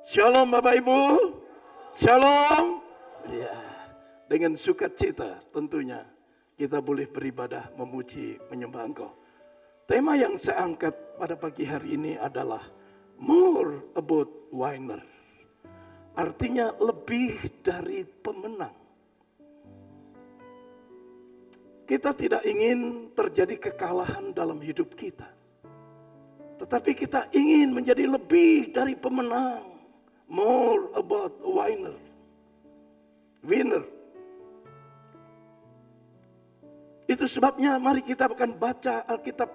Shalom Bapak Ibu. Shalom. Ya, dengan sukacita tentunya kita boleh beribadah, memuji, menyembah Engkau. Tema yang saya angkat pada pagi hari ini adalah more about winner. Artinya lebih dari pemenang. Kita tidak ingin terjadi kekalahan dalam hidup kita. Tetapi kita ingin menjadi lebih dari pemenang. More about winner. Itu sebabnya mari kita akan baca Alkitab.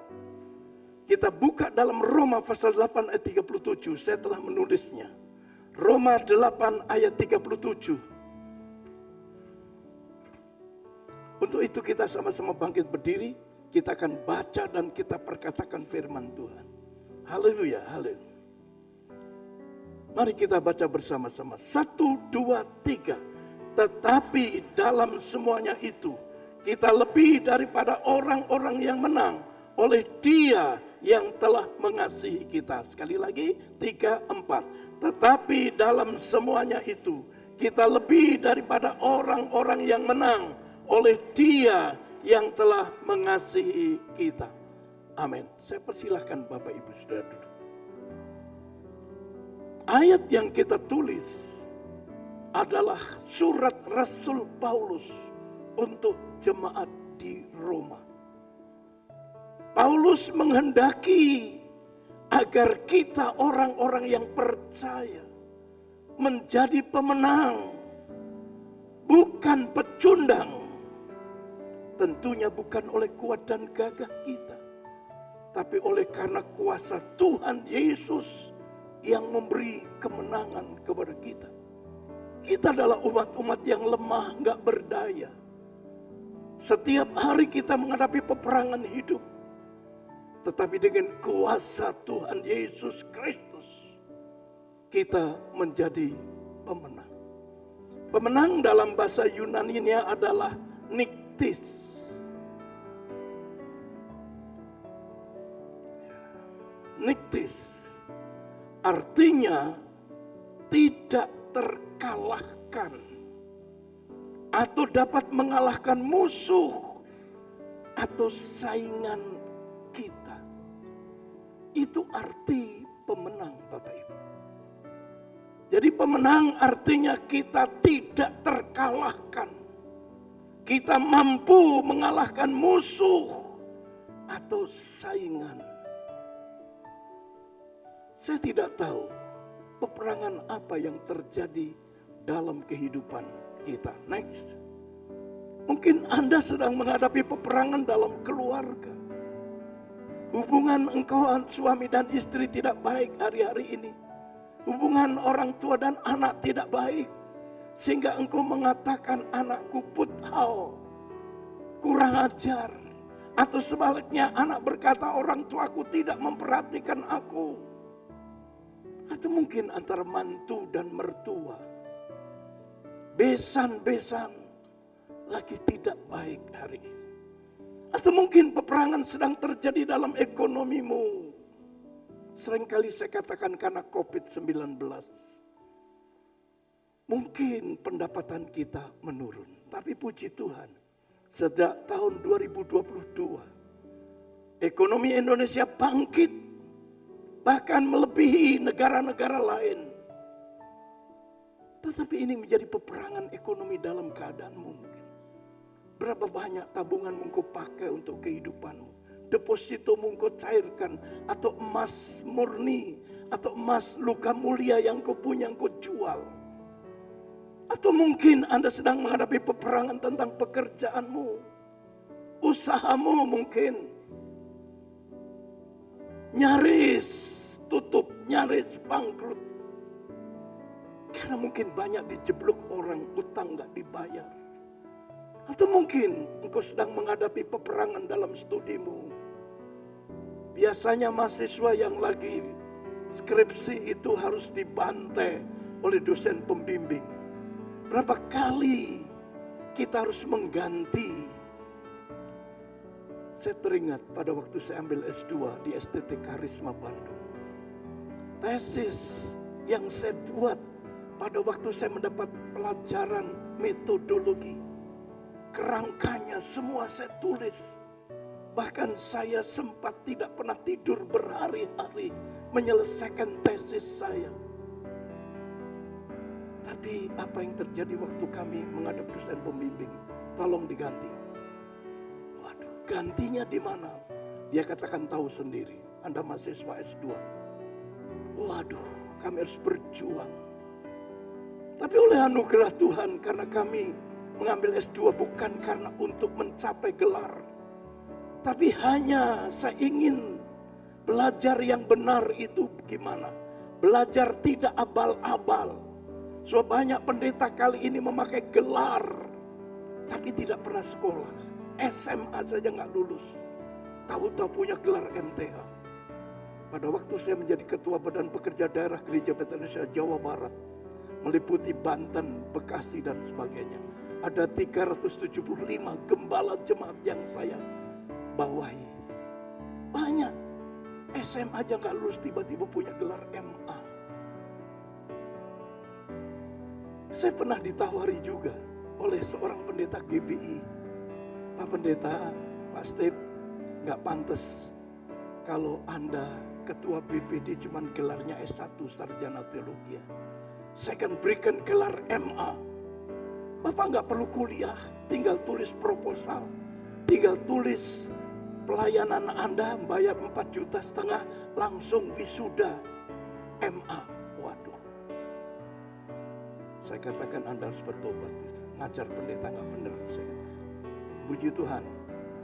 Kita buka dalam Roma pasal 8 ayat 37. Saya telah menulisnya. Roma 8 ayat 37. Untuk itu kita sama-sama bangkit berdiri. Kita akan baca dan kita perkatakan firman Tuhan. Haleluya, haleluya. Mari kita baca bersama-sama. 1, 2, 3. Tetapi dalam semuanya itu, kita lebih daripada orang-orang yang menang oleh Dia yang telah mengasihi kita. Sekali lagi, 3, 4. Tetapi dalam semuanya itu, kita lebih daripada orang-orang yang menang oleh Dia yang telah mengasihi kita. Amin. Saya persilahkan Bapak Ibu Saudara duduk. Ayat yang kita tulis adalah surat Rasul Paulus untuk jemaat di Roma. Paulus menghendaki agar kita orang-orang yang percaya menjadi pemenang, bukan pecundang. Tentunya bukan oleh kuat dan gagah kita, tapi oleh karena kuasa Tuhan Yesus yang memberi kemenangan kepada kita. Kita adalah umat-umat yang lemah, gak berdaya. Setiap hari kita menghadapi peperangan hidup. Tetapi dengan kuasa Tuhan Yesus Kristus, kita menjadi pemenang. Pemenang dalam bahasa Yunani-nya adalah niktis. Niktis artinya tidak terkalahkan atau dapat mengalahkan musuh atau saingan kita. Itu arti pemenang, Bapak Ibu. Jadi pemenang artinya kita tidak terkalahkan. Kita mampu mengalahkan musuh atau saingan. Saya tidak tahu peperangan apa yang terjadi dalam kehidupan kita. Next. Mungkin Anda sedang menghadapi peperangan dalam keluarga. Hubungan engkau suami dan istri tidak baik hari-hari ini. Hubungan orang tua dan anak tidak baik. Sehingga engkau mengatakan anakku puthau, kurang ajar. Atau sebaliknya anak berkata orang tuaku tidak memperhatikan aku. Atau mungkin antara mantu dan mertua. Besan-besan lagi tidak baik hari ini. Atau mungkin peperangan sedang terjadi dalam ekonomimu. Seringkali saya katakan karena COVID-19. Mungkin pendapatan kita menurun. Tapi puji Tuhan, sejak tahun 2022, ekonomi Indonesia bangkit. Bahkan melebihi negara-negara lain. Tetapi ini menjadi peperangan ekonomi dalam keadaanmu mungkin. Berapa banyak tabunganmu kau pakai untuk kehidupanmu. Depositomu kau cairkan. Atau emas murni. Atau emas luka mulia yang kau punya kau jual. Atau mungkin Anda sedang menghadapi peperangan tentang pekerjaanmu. Usahamu mungkin. Nyaris tutup, nyaris bangkrut. Karena mungkin banyak dijeblok orang, utang gak dibayar. Atau mungkin engkau sedang menghadapi peperangan dalam studimu. Biasanya mahasiswa yang lagi skripsi itu harus dibantai oleh dosen pembimbing. Berapa kali kita harus mengganti. Saya teringat pada waktu saya ambil S2 di STT Karisma Bandung. Tesis yang saya buat pada waktu saya mendapat pelajaran metodologi. Kerangkanya semua saya tulis. Bahkan saya sempat tidak pernah tidur berhari-hari menyelesaikan tesis saya. Tapi apa yang terjadi waktu kami menghadap dosen pembimbing? Tolong diganti. Waduh, gantinya di mana? Dia katakan tahu sendiri. Anda mahasiswa S2. Waduh, kami harus berjuang. Tapi oleh anugerah Tuhan, karena kami mengambil S2 bukan karena untuk mencapai gelar. Tapi hanya saya ingin belajar yang benar itu gimana. Belajar tidak abal-abal. So banyak pendeta kali ini memakai gelar, tapi tidak pernah sekolah. SMA saja nggak lulus. Tahu-tahu punya gelar MTH. Pada waktu saya menjadi ketua badan pekerja daerah Gereja Bethel Indonesia Jawa Barat, meliputi Banten, Bekasi dan sebagainya. Ada 375 gembala jemaat yang saya bawahi. Banyak SMA aja nggak lulus tiba-tiba punya gelar MA. Saya pernah ditawari juga oleh seorang pendeta GBI. Pak pendeta, Pak Steve, nggak pantas kalau Anda ketua BPD cuman gelarnya S1 sarjana teologi. Saya akan berikan gelar MA. Bapak nggak perlu kuliah, tinggal tulis proposal, tinggal tulis pelayanan Anda, bayar 4,5 juta, langsung wisuda MA. Waduh. Saya katakan Anda harus bertobat. Ngajar pendeta nggak benar. Saya katakan. Puji Tuhan,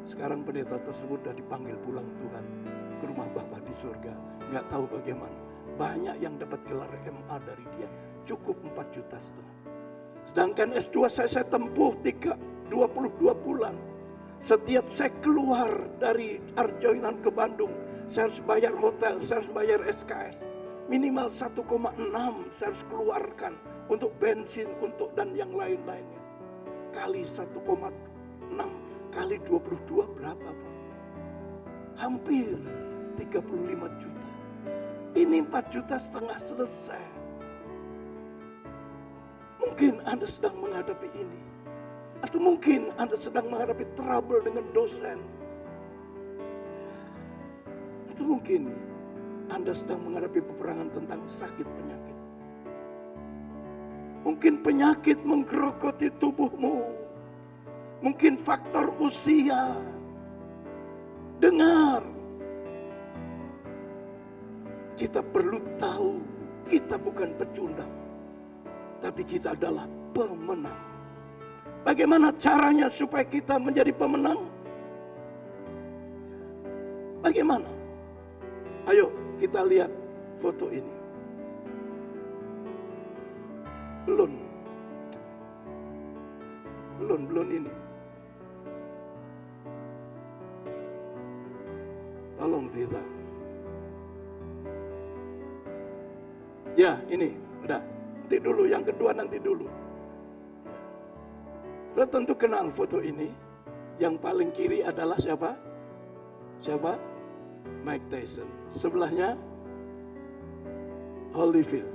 sekarang pendeta tersebut sudah dipanggil pulang Tuhan ke rumah Bapa di surga. Nggak tahu bagaimana. Banyak yang dapat gelar MA dari dia. Cukup 4,5 juta. Sedangkan S2 saya tempuh 22 bulan. Setiap saya keluar dari Arjoinan ke Bandung, saya harus bayar hotel, saya harus bayar SKS. Minimal 1,6 saya harus keluarkan untuk bensin, untuk dan yang lain-lainnya. Kali 1,6 kali 22 berapa Pak? Hampir 35 juta. Ini 4,5 juta selesai. Mungkin Anda sedang menghadapi ini. Atau mungkin Anda sedang menghadapi trouble dengan dosen. Atau mungkin Anda sedang menghadapi peperangan tentang sakit penyakit. Mungkin penyakit menggerogoti tubuhmu. Mungkin faktor usia. Dengar. Kita perlu tahu kita bukan pecundang. Tapi kita adalah pemenang. Bagaimana caranya supaya kita menjadi pemenang? Bagaimana? Ayo kita lihat foto ini. Belum ini. Tolong tidak. Ya ini, udah. Nanti dulu, yang kedua nanti dulu. Sudah tentu kenal foto ini. Yang paling kiri adalah siapa? Siapa? Mike Tyson. Sebelahnya Holyfield.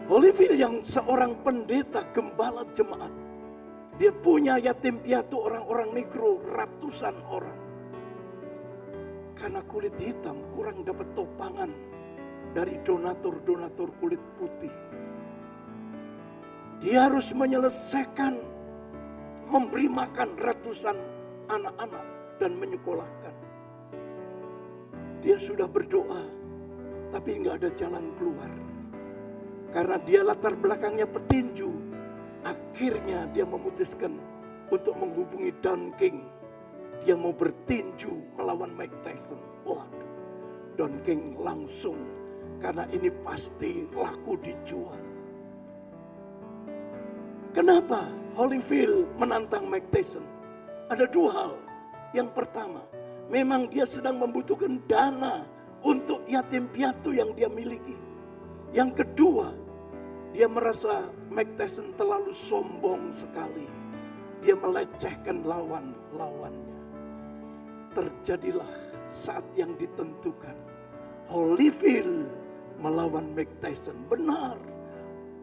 Holyfield yang seorang pendeta gembala jemaat. Dia punya yatim piatu orang-orang negro ratusan orang. Karena kulit hitam kurang dapat topangan dari donatur-donatur kulit putih. Dia harus menyelesaikan, memberi makan ratusan anak-anak dan menyekolahkan. Dia sudah berdoa, tapi nggak ada jalan keluar. Karena dia latar belakangnya petinju, akhirnya dia memutuskan untuk menghubungi Don King. Dia mau bertinju melawan Mike Tyson. Waduh, Don King langsung, karena ini pasti laku dijual. Kenapa Holyfield menantang Mike Tyson? Ada dua hal. Yang pertama, memang dia sedang membutuhkan dana untuk yatim piatu yang dia miliki. Yang kedua, dia merasa Mike Tyson terlalu sombong sekali. Dia melecehkan lawan-lawannya. Terjadilah saat yang ditentukan. Holyfield melawan Mike Tyson. Benar,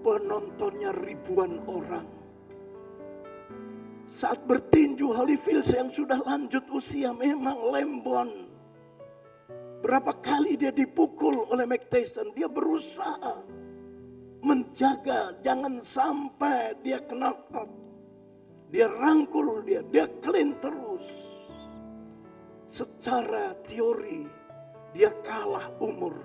penontonnya ribuan orang. Saat bertinju Holyfield yang sudah lanjut usia memang lembon. Berapa kali dia dipukul oleh Mike Tyson. Dia berusaha menjaga jangan sampai dia kena out. Dia rangkul dia clean terus. Secara teori dia kalah umur,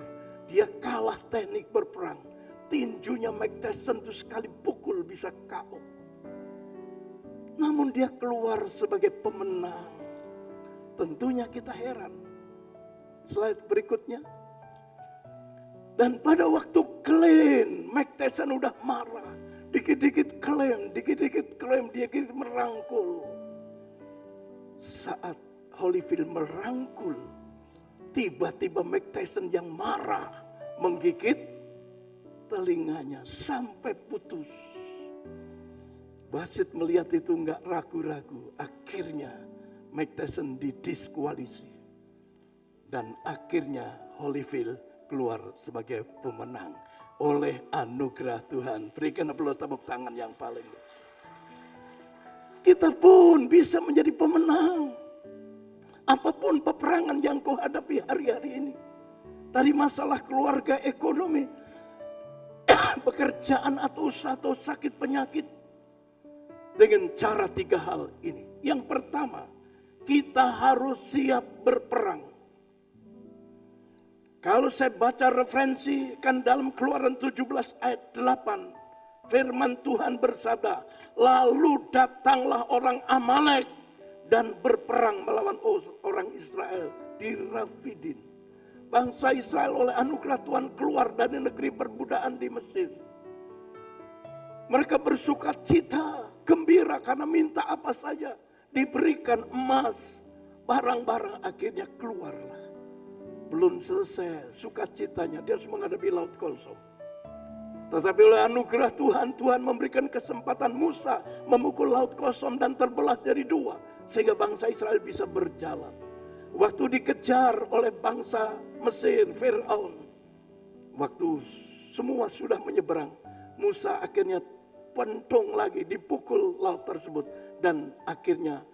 dia kalah teknik berperang. Tinjunya Mike Tyson itu sekali pukul bisa KO. Namun dia keluar sebagai pemenang. Tentunya kita heran. Slide berikutnya. Dan pada waktu clean, Mike Tyson udah marah. Dikit-dikit klaim, dia merangkul. Saat Holyfield merangkul, tiba-tiba Mike Tyson yang marah menggigit telinganya sampai putus. Wasit melihat itu nggak ragu-ragu. Akhirnya Mike Tyson didiskualisi. Dan akhirnya Holyfield keluar sebagai pemenang. Oleh anugerah Tuhan. Berikan aplaus tepuk tangan yang paling. Kita pun bisa menjadi pemenang. Apapun peperangan yang kau hadapi hari-hari ini. Tadi masalah keluarga, ekonomi, pekerjaan atau usaha atau sakit penyakit. Dengan cara 3 hal ini. Yang pertama, kita harus siap berperang. Kalau saya baca referensi kan dalam Keluaran 17 ayat 8. Firman Tuhan bersabda, lalu datanglah orang Amalek dan berperang melawan orang Israel di Rafidim. Bangsa Israel oleh anugerah Tuhan keluar dari negeri perbudakan di Mesir. Mereka bersuka cita, gembira karena minta apa saja. Diberikan emas, barang-barang akhirnya keluarlah. Belum selesai sukacitanya, dia harus menghadapi Laut Kosong. Tetapi oleh anugerah Tuhan, Tuhan memberikan kesempatan Musa memukul Laut Kosong dan terbelah jadi 2. Sehingga bangsa Israel bisa berjalan. Waktu dikejar oleh bangsa Mesir, Fir'aun. Waktu semua sudah menyeberang, Musa akhirnya pentung lagi, dipukul laut tersebut. Dan akhirnya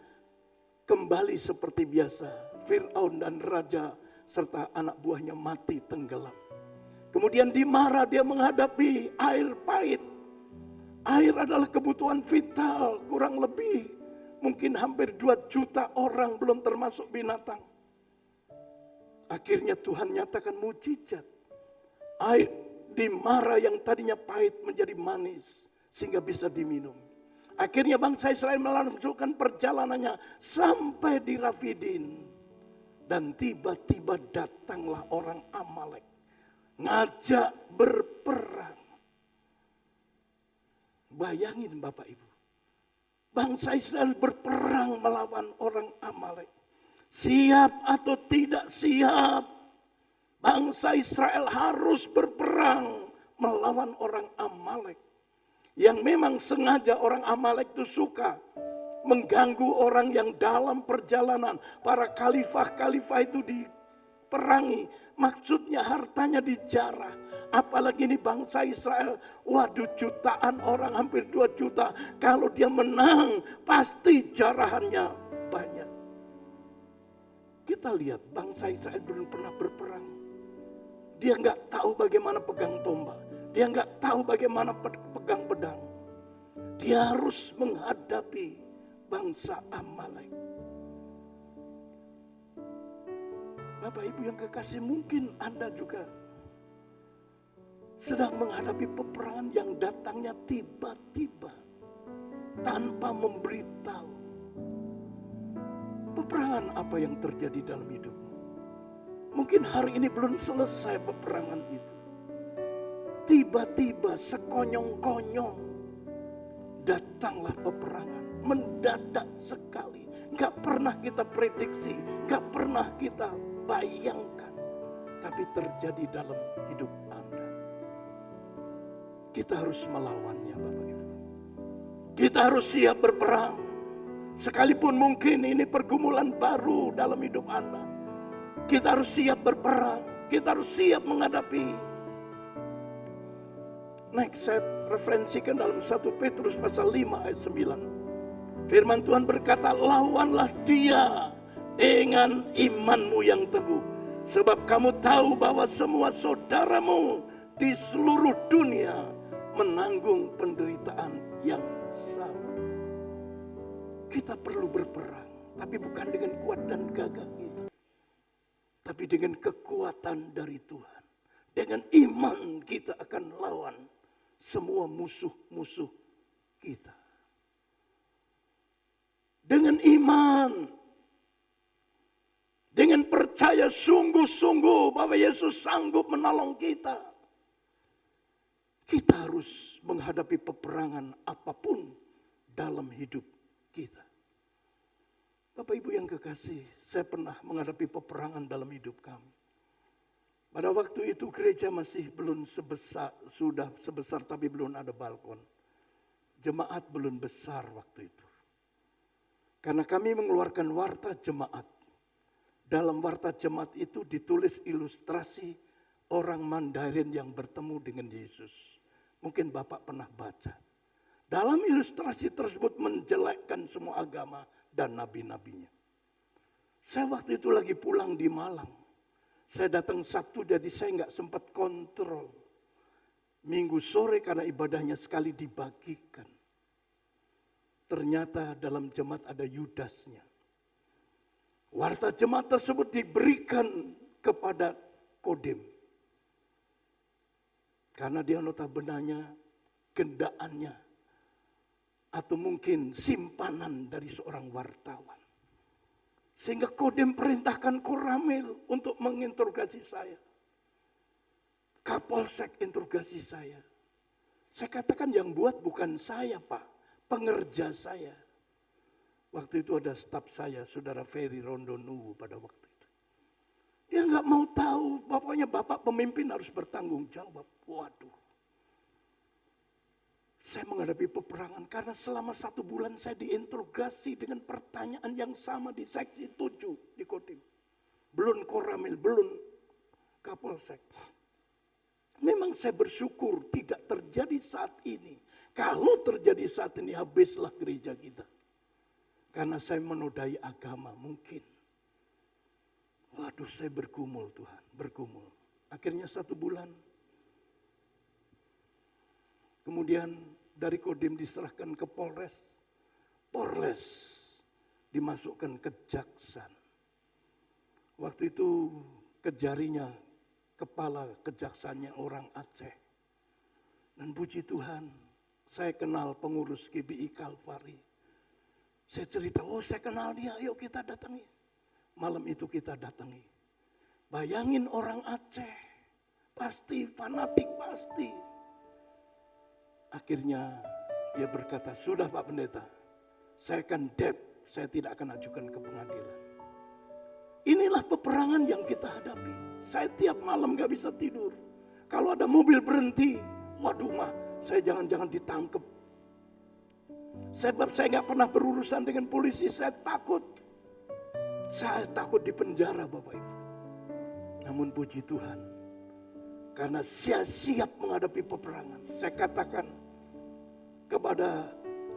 kembali seperti biasa. Fir'aun dan raja serta anak buahnya mati tenggelam. Kemudian di Mara dia menghadapi air pahit. Air adalah kebutuhan vital, kurang lebih mungkin hampir 2 juta orang belum termasuk binatang. Akhirnya Tuhan nyatakan mujizat. Air di Mara yang tadinya pahit menjadi manis sehingga bisa diminum. Akhirnya bangsa Israel melanjutkan perjalanannya sampai di Rafidim. Dan tiba-tiba datanglah orang Amalek. Ngajak berperang. Bayangin Bapak Ibu. Bangsa Israel berperang melawan orang Amalek. Siap atau tidak siap. Bangsa Israel harus berperang melawan orang Amalek. Yang memang sengaja orang Amalek itu suka mengganggu orang yang dalam perjalanan. Para khalifah-khalifah itu diperangi. Maksudnya hartanya dijarah. Apalagi ini bangsa Israel. Waduh, jutaan orang, hampir 2 juta. Kalau dia menang, pasti jarahannya banyak. Kita lihat bangsa Israel belum pernah berperang. Dia nggak tahu bagaimana pegang tombak. Dia nggak tahu bagaimana pegang pedang. Dia harus menghadapi bangsa Amalek. Bapak Ibu yang kekasih, mungkin Anda juga sedang menghadapi peperangan yang datangnya tiba-tiba tanpa memberitahu. Peperangan apa yang terjadi dalam hidupmu? Mungkin hari ini belum selesai peperangan itu. Tiba-tiba sekonyong-konyong datanglah peperangan. Mendadak sekali. Gak pernah kita prediksi. Gak pernah kita bayangkan. Tapi terjadi dalam hidup Anda. Kita harus melawannya Bapak Ibu. Kita harus siap berperang. Sekalipun mungkin ini pergumulan baru dalam hidup Anda. Kita harus siap berperang. Kita harus siap menghadapi. Next, saya referensikan dalam 1 Petrus pasal 5 ayat 9. Firman Tuhan berkata, lawanlah dia dengan imanmu yang teguh. Sebab kamu tahu bahwa semua saudaramu di seluruh dunia menanggung penderitaan yang sama. Kita perlu berperang, tapi bukan dengan kuat dan gagah kita. Tapi dengan kekuatan dari Tuhan. Dengan iman kita akan lawan semua musuh-musuh kita. Dengan iman. Dengan percaya sungguh-sungguh bahwa Yesus sanggup menolong kita. Kita harus menghadapi peperangan apapun dalam hidup kita. Bapak Ibu yang kekasih, saya pernah menghadapi peperangan dalam hidup kami. Pada waktu itu gereja masih belum sebesar, sudah sebesar tapi belum ada balkon. Jemaat belum besar waktu itu. Karena kami mengeluarkan warta jemaat. Dalam warta jemaat itu ditulis ilustrasi orang Mandarin yang bertemu dengan Yesus. Mungkin Bapak pernah baca. Dalam ilustrasi tersebut menjelekkan semua agama dan nabi-nabinya. Saya waktu itu lagi pulang di Malang. Saya datang Sabtu jadi saya nggak sempat kontrol. Minggu sore karena ibadahnya sekali dibagikan. Ternyata dalam jemaat ada Yudasnya. Warta jemaat tersebut diberikan kepada Kodim. Karena dia notabenanya gendaannya. Atau mungkin simpanan dari seorang wartawan. Sehingga Kodim perintahkan Koramil untuk menginterogasi saya. Kapolsek interogasi saya. Saya katakan yang buat bukan saya Pak, pengerja saya. Waktu itu ada staf saya, Saudara Ferry Rondonuwu pada waktu itu. Dia nggak mau tahu, pokoknya Bapak pemimpin harus bertanggung jawab. Waduh. Saya menghadapi peperangan karena selama 1 bulan saya diinterogasi dengan pertanyaan yang sama di seksi 7 di Kodim. Belum Koramil, belum Kapolsek. Memang saya bersyukur tidak terjadi saat ini. Kalau terjadi saat ini habislah gereja kita. Karena saya menodai agama mungkin. Waduh saya bergumul Tuhan, bergumul. Akhirnya 1 bulan. Kemudian dari Kodim diserahkan ke Polres. Polres dimasukkan ke Jaksan. Waktu itu kejarinya kepala kejaksannya orang Aceh. Dan puji Tuhan, saya kenal pengurus GBI Kalvari. Saya cerita, oh saya kenal dia, ayo kita datangi. Malam itu kita datangi. Bayangin orang Aceh, pasti fanatik, pasti. Akhirnya dia berkata, sudah Pak Pendeta, saya akan saya tidak akan ajukan ke pengadilan. Inilah peperangan yang kita hadapi. Saya tiap malam gak bisa tidur. Kalau ada mobil berhenti, waduh mah, saya jangan-jangan ditangkap. Sebab saya gak pernah berurusan dengan polisi, saya takut. Saya takut di penjara Bapak Ibu. Namun puji Tuhan, karena saya siap menghadapi peperangan. Saya katakan kepada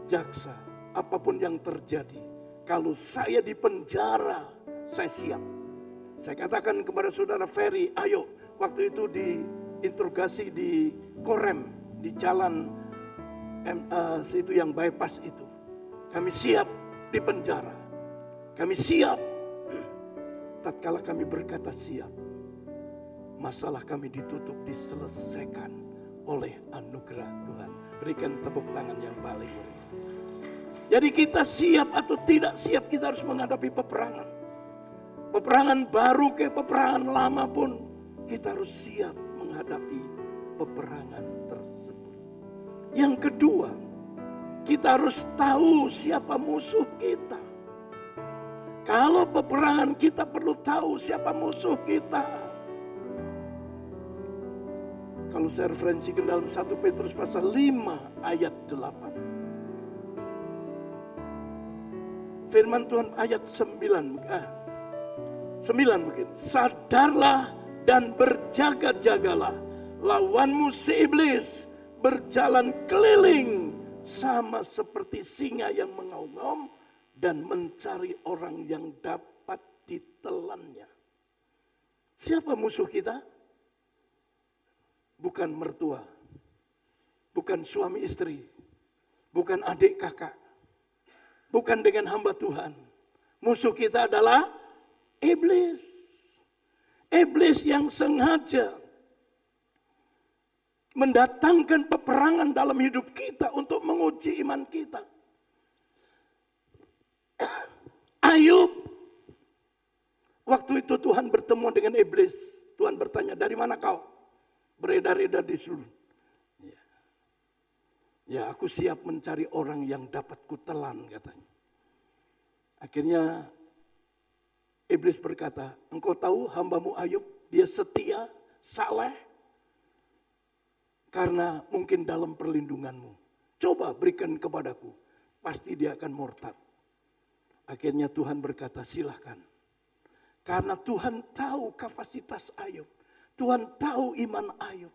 jaksa, apapun yang terjadi, kalau saya di penjara, saya siap. Saya katakan kepada Saudara Ferry, ayo, waktu itu diinterogasi di Korem, di jalan itu yang bypass itu. Kami siap di penjara. Kami siap. Tatkala kami berkata siap, masalah kami ditutup, diselesaikan oleh anugerah Tuhan. Berikan tepuk tangan yang paling meriah. Jadi kita siap atau tidak siap, kita harus menghadapi peperangan. Peperangan baru ke peperangan lama pun, kita harus siap menghadapi peperangan tersebut. Yang kedua, kita harus tahu siapa musuh kita. Kalau peperangan kita perlu tahu siapa musuh kita. Kalau saya referensikan dalam 1 Petrus pasal 5 ayat 8. Firman Tuhan ayat 9 mungkin. Sadarlah dan berjaga-jagalah. Lawanmu si iblis berjalan keliling sama seperti singa yang mengaum-ngaum dan mencari orang yang dapat ditelannya. Siapa musuh kita? Bukan mertua, bukan suami istri, bukan adik kakak, bukan dengan hamba Tuhan. Musuh kita adalah iblis. Iblis yang sengaja mendatangkan peperangan dalam hidup kita untuk menguji iman kita. Ayub, waktu itu Tuhan bertemu dengan iblis. Tuhan bertanya, dari mana kau? Beredar-edar di seluruh. Ya, aku siap mencari orang yang dapat kutelan, katanya. Akhirnya iblis berkata, engkau tahu hambamu Ayub, dia setia, saleh, karena mungkin dalam perlindunganmu. Coba berikan kepadaku, pasti dia akan murtad. Akhirnya Tuhan berkata, silahkan. Karena Tuhan tahu kapasitas Ayub. Tuhan tahu iman Ayub.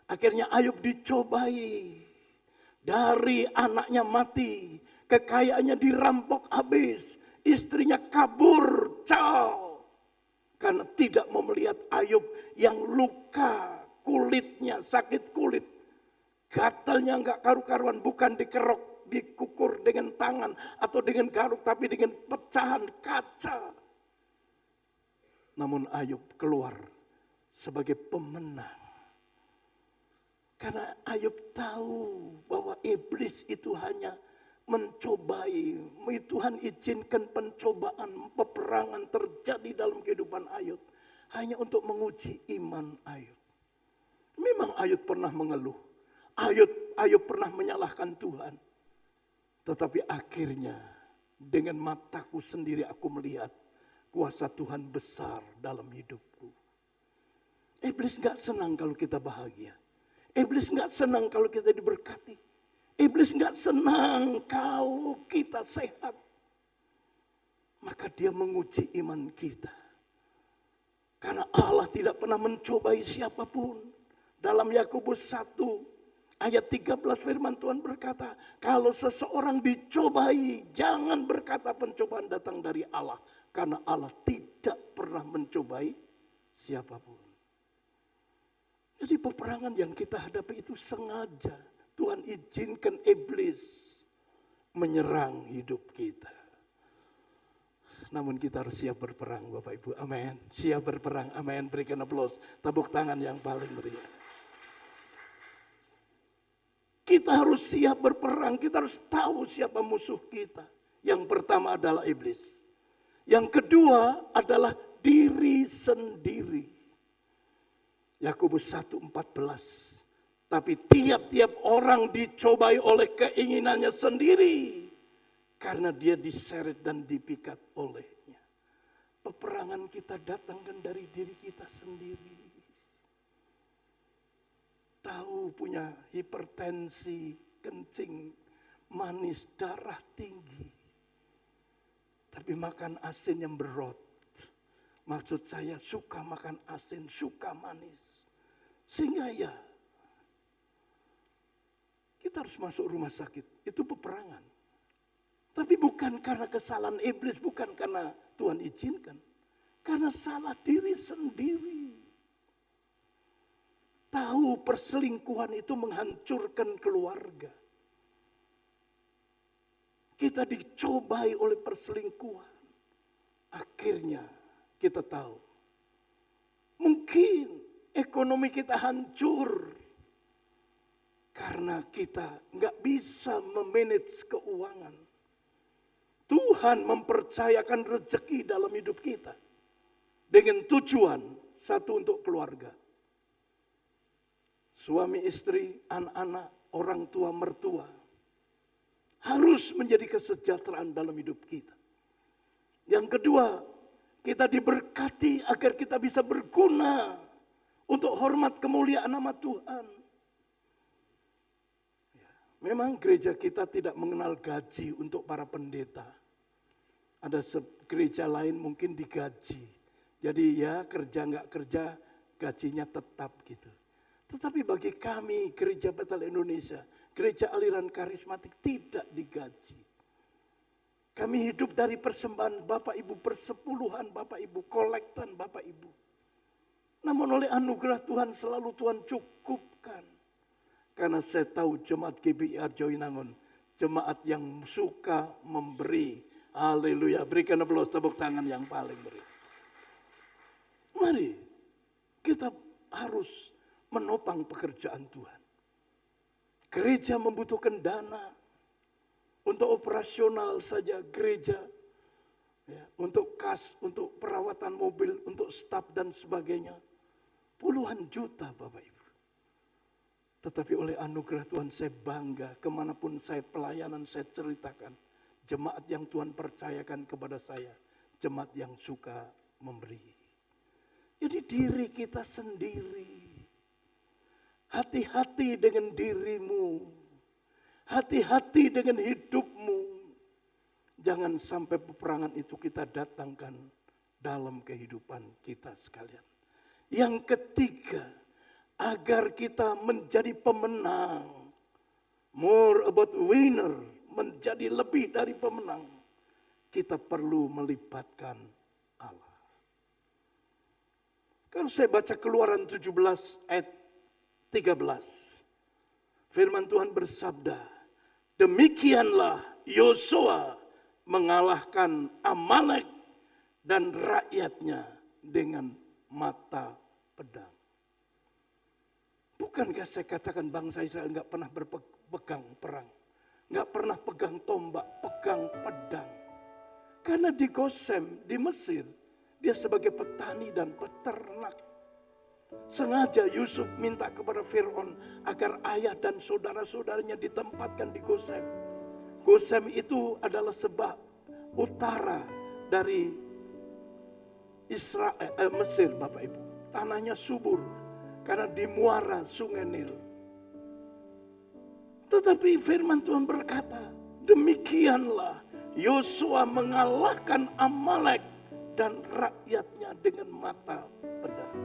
Akhirnya Ayub dicobai. Dari anaknya mati, kekayaannya dirampok habis. Istrinya kabur, caw. Karena tidak mau melihat Ayub yang luka kulitnya, sakit kulit. Gatalnya enggak karu-karuan, bukan dikerok, dikukur dengan tangan atau dengan garuk, tapi dengan pecahan kaca. Namun Ayub keluar sebagai pemenang. Karena Ayub tahu bahwa iblis itu hanya mencobai. Tuhan izinkan pencobaan, peperangan terjadi dalam kehidupan Ayub. Hanya untuk menguji iman Ayub. Memang Ayub pernah mengeluh. Ayub pernah menyalahkan Tuhan. Tetapi akhirnya dengan mataku sendiri aku melihat kuasa Tuhan besar dalam hidupku. Iblis gak senang kalau kita bahagia. Iblis gak senang kalau kita diberkati. Iblis gak senang kalau kita sehat. Maka dia menguji iman kita. Karena Allah tidak pernah mencobai siapapun. Dalam Yakobus 1 ayat 13 firman Tuhan berkata, kalau seseorang dicobai, jangan berkata pencobaan datang dari Allah. Karena Allah tidak pernah mencobai siapapun. Jadi peperangan yang kita hadapi itu sengaja Tuhan izinkan iblis menyerang hidup kita. Namun kita harus siap berperang, Bapak Ibu. Amin. Siap berperang. Amin. Berikan aplaus. Tepuk tangan yang paling meriah. Kita harus siap berperang. Kita harus tahu siapa musuh kita. Yang pertama adalah iblis. Yang kedua adalah diri sendiri. Yakobus 1:14. Tapi tiap-tiap orang dicobai oleh keinginannya sendiri. Karena dia diseret dan dipikat olehnya. Peperangan kita datangkan dari diri kita sendiri. Tahu punya hipertensi, kencing, manis, darah tinggi. Tapi makan asin yang berot. Maksud saya suka makan asin, suka manis. Sehingga ya, kita harus masuk rumah sakit. Itu peperangan. Tapi bukan karena kesalahan iblis, bukan karena Tuhan izinkan. Karena salah diri sendiri. Tahu perselingkuhan itu menghancurkan keluarga. Kita dicobai oleh perselingkuhan. Akhirnya kita tahu. Mungkin ekonomi kita hancur. Karena kita nggak bisa memanage keuangan. Tuhan mempercayakan rezeki dalam hidup kita. Dengan tujuan, satu untuk keluarga. Suami istri, anak-anak, orang tua, mertua. Harus menjadi kesejahteraan dalam hidup kita. Yang kedua, kita diberkati agar kita bisa berguna. Untuk hormat kemuliaan nama Tuhan. Memang gereja kita tidak mengenal gaji untuk para pendeta. Ada gereja lain mungkin digaji. Jadi ya kerja nggak kerja gajinya tetap gitu. Tetapi bagi kami Gereja Betel Indonesia, gereja aliran karismatik tidak digaji. Kami hidup dari persembahan Bapak Ibu, persepuluhan Bapak Ibu, kolektan Bapak Ibu. Namun oleh anugerah Tuhan selalu Tuhan cukupkan. Karena saya tahu jemaat GBI Arjoinangun, jemaat yang suka memberi. Haleluya, berikan aplaus tepuk tangan yang paling meriah. Mari kita harus menopang pekerjaan Tuhan. Gereja membutuhkan dana untuk operasional saja gereja. Ya, untuk kas, untuk perawatan mobil, untuk staf dan sebagainya. Puluhan juta Bapak Ibu. Tetapi oleh anugerah Tuhan saya bangga, kemanapun saya pelayanan saya ceritakan. Jemaat yang Tuhan percayakan kepada saya, jemaat yang suka memberi. Jadi diri kita sendiri. Hati-hati dengan dirimu. Hati-hati dengan hidupmu. Jangan sampai peperangan itu kita datangkan dalam kehidupan kita sekalian. Yang ketiga, agar kita menjadi pemenang. More about winner, menjadi lebih dari pemenang. Kita perlu melibatkan Allah. Kalau saya baca Keluaran 17 ayat 13. Firman Tuhan bersabda, demikianlah Yosua mengalahkan Amalek dan rakyatnya dengan mata pedang. Bukankah saya katakan bangsa Israel enggak pernah berpegang perang, enggak pernah pegang tombak, pegang pedang. Karena di Gosem, di Mesir, dia sebagai petani dan peternak. Sengaja Yusuf minta kepada Fir'aun agar ayah dan saudara-saudaranya ditempatkan di Gosem. Gosem itu adalah sebelah utara dari Mesir Bapak Ibu. Tanahnya subur karena di muara sungai Nil. Tetapi firman Tuhan berkata, demikianlah Yosua mengalahkan Amalek dan rakyatnya dengan mata pedang.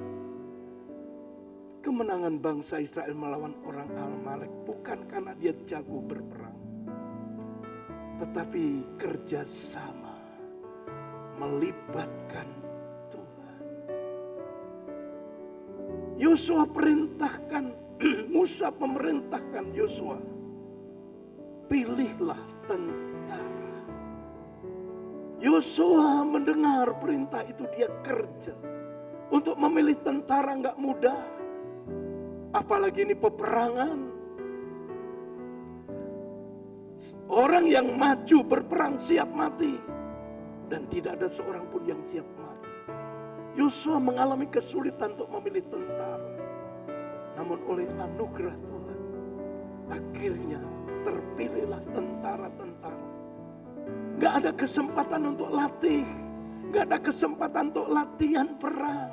Kemenangan bangsa Israel melawan orang Amalek bukan karena dia jago berperang, tetapi kerjasama melibatkan Tuhan. Yosua perintahkan, Musa memerintahkan Yosua, pilihlah tentara. Yosua mendengar perintah itu, dia kerja. Untuk memilih tentara nggak mudah. Apalagi ini peperangan. Orang yang maju berperang siap mati. Dan tidak ada seorang pun yang siap mati. Yosua mengalami kesulitan untuk memilih tentara. Namun oleh anugerah Tuhan, akhirnya terpilihlah tentara-tentara. Gak ada kesempatan untuk latih. Gak ada kesempatan untuk latihan perang.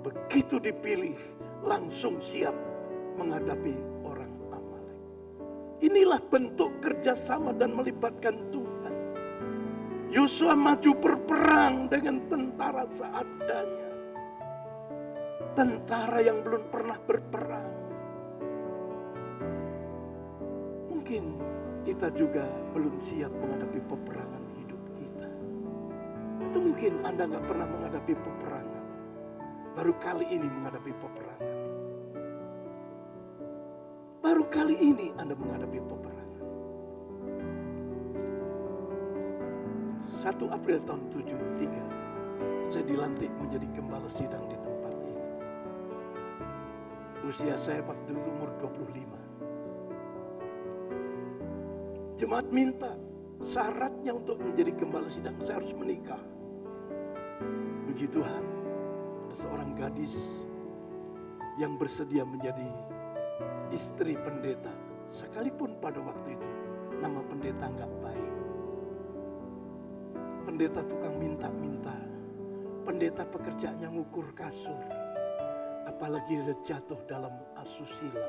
Begitu dipilih, langsung siap menghadapi orang Amalek. Inilah bentuk kerjasama dan melibatkan Tuhan. Yosua maju berperang dengan tentara seadanya. Tentara yang belum pernah berperang. Mungkin kita juga belum siap menghadapi peperangan hidup kita. Atau mungkin Anda gak pernah menghadapi peperangan. Baru kali ini menghadapi peperangan. Baru kali ini Anda menghadapi peperangan. 1 April tahun 73, saya dilantik menjadi gembala sidang di tempat ini. Usia saya waktu itu umur 25. Jemaat minta syaratnya untuk menjadi gembala sidang saya harus menikah. Puji Tuhan, ada seorang gadis yang bersedia menjadi istri pendeta. Sekalipun pada waktu itu nama pendeta enggak baik. Pendeta tukang minta-minta. Pendeta pekerjaannya ngukur kasur. Apalagi dia jatuh dalam asusila.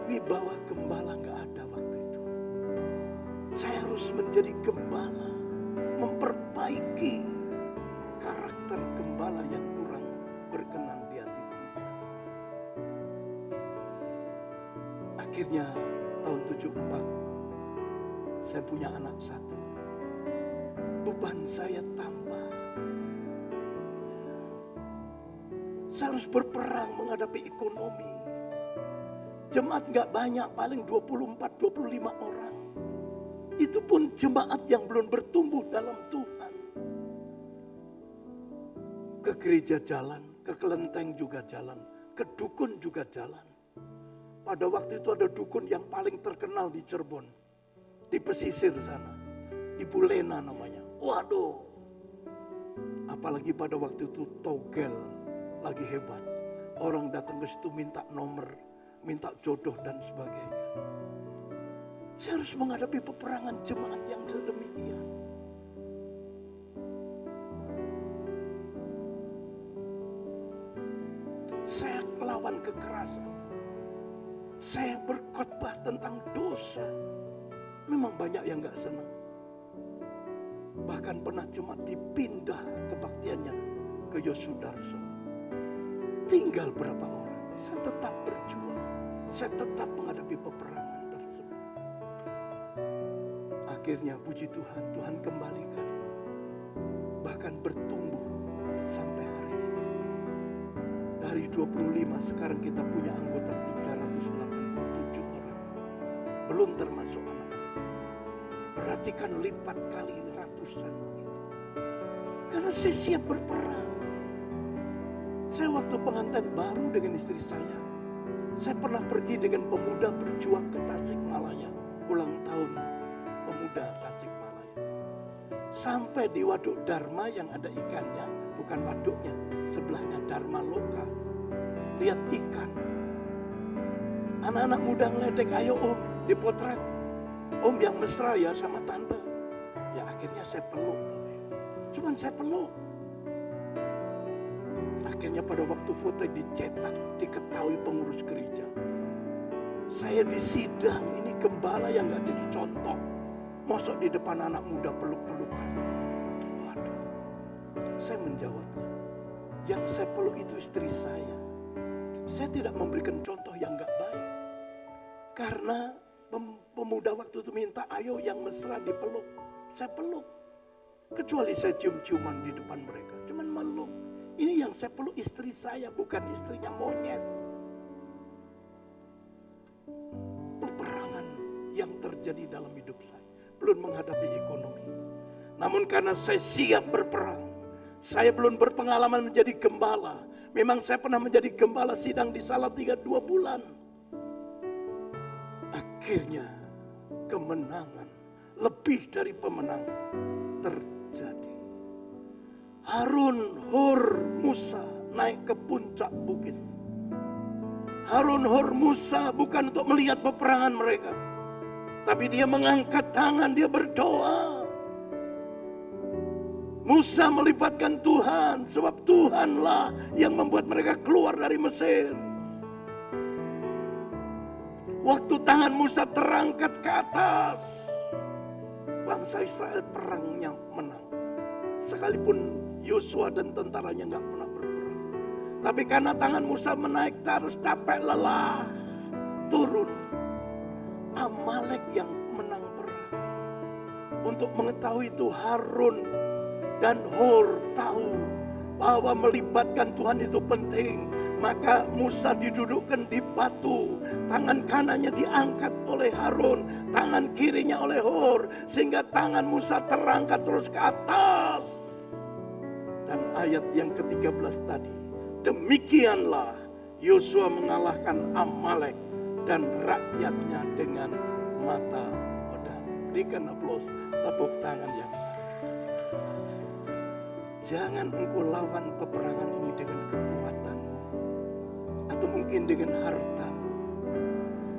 Wibawa gembala enggak ada waktu itu. Saya harus menjadi gembala, memperbaiki karakter gembala yang kurang berkenan di hati Tuhan. Akhirnya tahun 74 saya punya anak satu. Beban saya tambah. Saya harus berperang menghadapi ekonomi. Jemaat gak banyak, paling 24-25 orang. Itu pun jemaat yang belum bertumbuh dalam Tuhan. Ke gereja jalan, ke kelenteng juga jalan, ke dukun juga jalan. Pada waktu itu ada dukun yang paling terkenal di Cirebon, di pesisir sana. Ibu Lena namanya. Waduh, apalagi pada waktu itu togel lagi hebat. Orang datang ke situ minta nomor, minta jodoh dan sebagainya. Saya harus menghadapi peperangan jemaat yang sedemikian. Saya melawan kekerasan. Saya berkhotbah tentang dosa. Memang banyak yang gak senang. Bahkan pernah jemaat dipindah kebaktiannya ke Yosudarso. Tinggal berapa orang. Saya tetap berjuang. Saya tetap menghadapi peperangan tersebut. Akhirnya puji Tuhan, Tuhan kembalikan. Bahkan bertumbuh sampai hari ini. Dari 25 sekarang kita punya anggota 387 orang. Belum termasuk anak-anak. Berarti kan lipat kali ratusan gitu. Karena saya siap berperang. Saya waktu pengantin baru dengan istri saya pernah pergi dengan pemuda berjuang ke Tasikmalaya, ulang tahun pemuda Tasikmalaya. Sampai di Waduk Dharma yang ada ikannya, bukan waduknya, sebelahnya Dharma Loka. Lihat ikan. Anak-anak muda ngeledek, ayo om, dipotret. Om yang mesra ya sama tante. Ya akhirnya saya peluk. Cuman saya peluk. Akhirnya pada waktu foto dicetak, diketahui pengurus gereja. Saya di sidang, ini gembala yang gak jadi contoh. Mosok di depan anak muda peluk-pelukan. Waduh, saya menjawabnya. Yang saya peluk itu istri saya. Saya tidak memberikan contoh yang gak baik. Karena pemuda waktu itu minta, ayo yang mesra dipeluk. Saya peluk. Kecuali saya cium-ciuman di depan mereka. Cuman meluk. Ini yang saya peluk istri saya, bukan istrinya monyet. Peperangan yang terjadi dalam hidup saya. Belum menghadapi ekonomi. Namun karena saya siap berperang. Saya belum berpengalaman menjadi gembala. Memang saya pernah menjadi gembala sidang di Salatiga 2 bulan. Akhirnya kemenangan, lebih dari pemenang terjadi. Harun, Hur, Musa naik ke puncak bukit. Harun, Hur, Musa bukan untuk melihat peperangan mereka. Tapi dia mengangkat tangan, dia berdoa. Musa melibatkan Tuhan, sebab Tuhanlah yang membuat mereka keluar dari Mesir. Waktu tangan Musa terangkat ke atas, bangsa Israel perangnya menang. Sekalipun Yosua dan tentaranya gak pernah berperang. Tapi karena tangan Musa menaik terus, capek lelah, turun. Amalek yang menang perang. Untuk mengetahui itu Harun dan Hur tahu bahwa melibatkan Tuhan itu penting. Maka Musa didudukkan di batu, tangan kanannya diangkat oleh Harun, tangan kirinya oleh Hur, sehingga tangan Musa terangkat terus ke atas. Dan ayat yang ke-13 tadi, demikianlah Yosua mengalahkan Amalek dan rakyatnya dengan mata pedang. Berikan aplaus, tepuk tangan yang baik. Jangan engkau lawan peperangan ini dengan kekuatanmu atau mungkin dengan hartamu.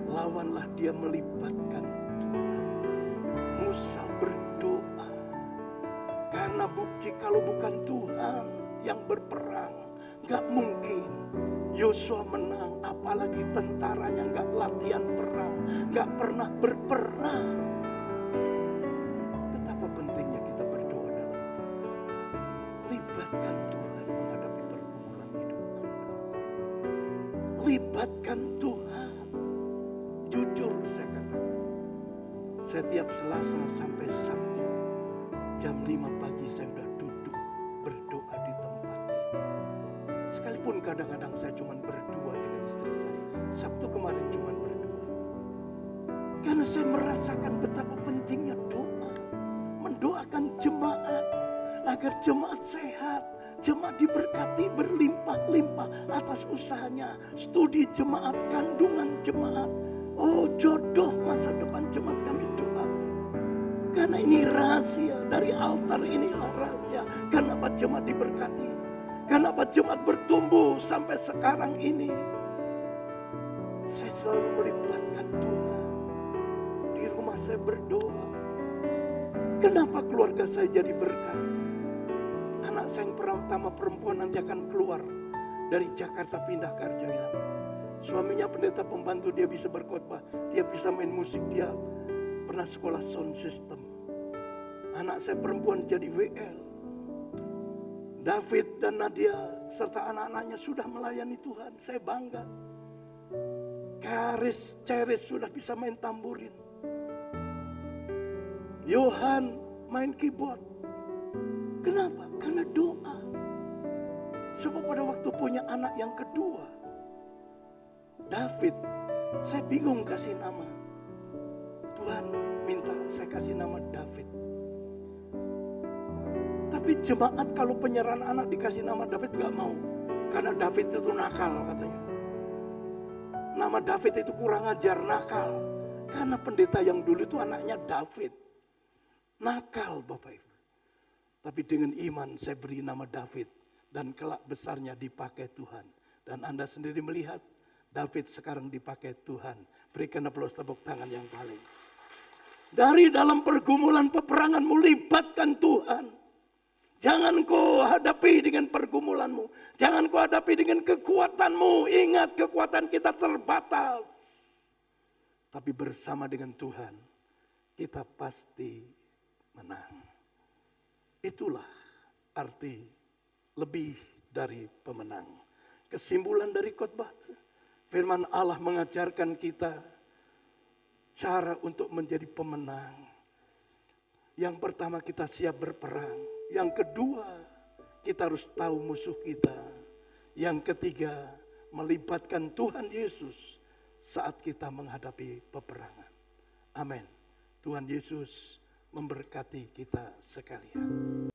Lawanlah dia melibatkan Tuhan. Musa berdoa. Karena bukti kalau bukan Tuhan yang berperang, gak mungkin Yosua menang. Apalagi tentaranya gak latihan perang, gak pernah berperang. Libatkan Tuhan menghadapi pergumulan hidup Anda. Libatkan Tuhan. Jujur saya katakan, setiap Selasa sampai Sabtu jam 5 pagi saya sudah duduk berdoa di tempat ini. Sekalipun kadang-kadang saya cuma berdua dengan istri saya. Sabtu kemarin cuma berdua. Karena saya merasakan betapa pentingnya doa. Mendoakan jemaat agar jemaat sehat, jemaat diberkati berlimpah-limpah atas usahanya. Studi jemaat, kandungan jemaat. Oh, jodoh masa depan jemaat kami doakan. Karena ini rahasia, dari altar inilah rahasia. Kenapa jemaat diberkati? Kenapa jemaat bertumbuh sampai sekarang ini? Saya selalu melibatkan Tuhan. Di rumah saya berdoa. Kenapa keluarga saya jadi berkat? Anak saya yang pertama perempuan nanti akan keluar dari Jakarta pindah ke Arjawinama. Suaminya pendeta pembantu, dia bisa berkhotbah, dia bisa main musik, dia pernah sekolah sound system. Anak saya perempuan jadi WL. David dan Nadia serta anak-anaknya sudah melayani Tuhan, saya bangga. Ceres sudah bisa main tamburin. Yohan main keyboard. Kenapa? Karena doa. Sebab pada waktu punya anak yang kedua, David, saya bingung kasih nama. Tuhan minta saya kasih nama David. Tapi jemaat kalau penyerahan anak dikasih nama David gak mau. Karena David itu nakal katanya. Nama David itu kurang ajar, nakal. Karena pendeta yang dulu itu anaknya David. Nakal Bapak Ibu. Tapi dengan iman saya beri nama David. Dan kelak besarnya dipakai Tuhan. Dan Anda sendiri melihat David sekarang dipakai Tuhan. Berikan aplaus tepuk tangan yang paling. Dari dalam pergumulan peperanganmu libatkan Tuhan. Jangan kau hadapi dengan pergumulanmu. Jangan kau hadapi dengan kekuatanmu. Ingat kekuatan kita terbatas. Tapi bersama dengan Tuhan kita pasti menang. Itulah arti lebih dari pemenang. Kesimpulan dari khotbah, firman Allah mengajarkan kita cara untuk menjadi pemenang. Yang pertama kita siap berperang. Yang kedua kita harus tahu musuh kita. Yang ketiga melibatkan Tuhan Yesus saat kita menghadapi peperangan. Amin. Tuhan Yesus memberkati kita sekalian.